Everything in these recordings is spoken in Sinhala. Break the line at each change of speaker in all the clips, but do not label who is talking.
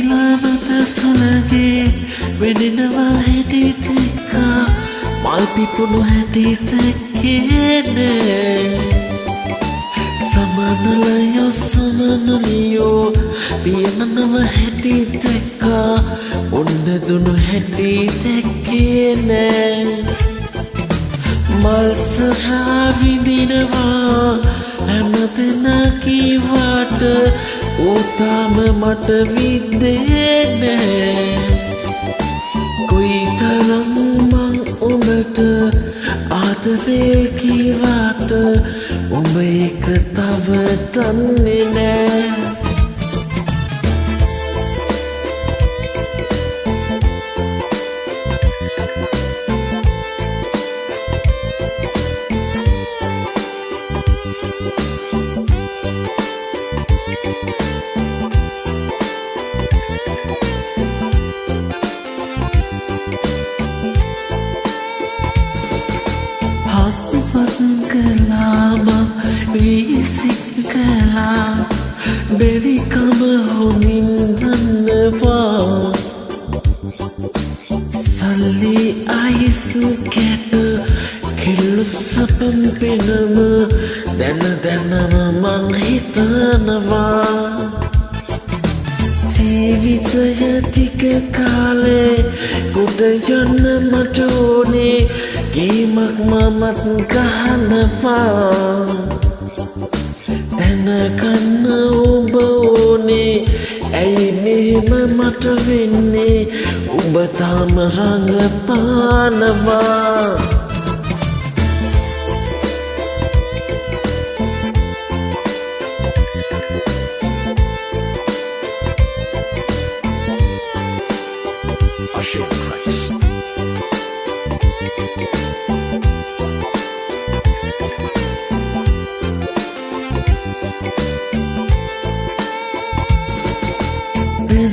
පිලාමත සුළගේ වෙනෙනවා හැටිත් එක්කා මල් පිපුණු හැටිත් එක්කේනේ සමනලයෝ සමනලියෝ පියමනව හැටිත් එක්කා ඔන්න දුණු හැටිත් එක්කේනේ මල්සරා විඳිනවා හැමදෙනා කීවාට ඕතාම මට විද්දේ නෑ කොයිතරම් මං උඹට ආදරේ කීවාට උඹ ඒක තව දන්නේ නෑ කලාම විසික් කලා බෙරිකම හොඳින් දන්නවා සල්ලි අයිස් කැට කෙල්ලු සපන් පෙනම දැන දැනම මං හිතනවා ජීවිතය ටික කාලේ ගොඩ යන්න මට ඕනේ ගේමක් මමත් ගහනවා දැනගන්න ඔබ ඕනේ ඇයි මෙහෙම මට වෙන්නේ ඔබ තාම රඟපානවා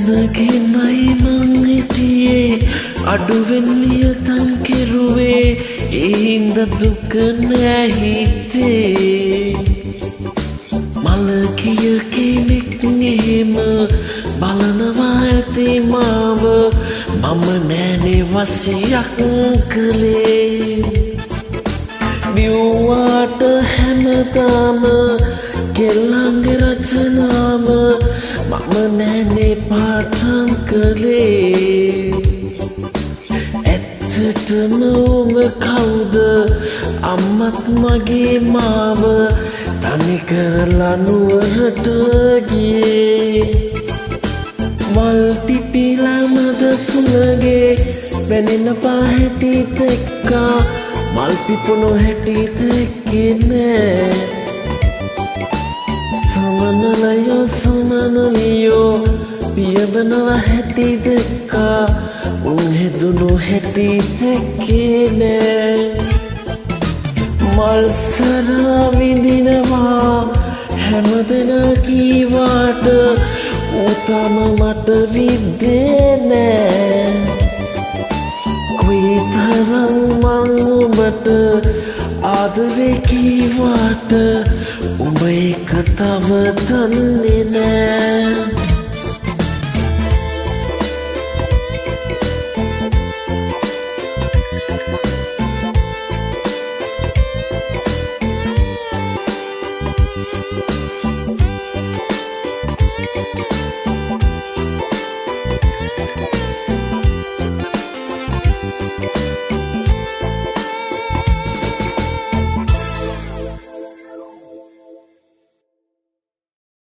දැනගෙනයි මං හිටියේ අඩුවෙන් වියතම් කෙරුවේ ඒ හින්ද දුක නෑ හිතේ මලකිය කෙනෙක් එහෙම බලනවා ඇති මාව මම නෑනේ වසියක් කළේ බිව්වාට හැමදාම කෙල්ලන්ගේ රචනාම මම නෑනේ පාටම් කළේ ඇත්තටම උඹ කවුද අම්මත් මගේ මාව තනි කරලා නුවරට ගියේ මල් පිපිලා මද සුළගේ වැනෙනවා හැටිත් එක්කා මල් පිපුණු හැටිත් එක්කේ නෑ සමනලයෝ සමනලියෝ පියබනව හැටි දෙක්කා උන් හෙදුණු හැටි දෙක්කේ නෑ මල්සරා විඳිනවා හැමදෙනා කීවාට ඕතාම මට විද්දේ නෑ කොයිතරම් මං උඹට ආදරේ කීවාට උඹ ඒක තව දන්නේ නෑ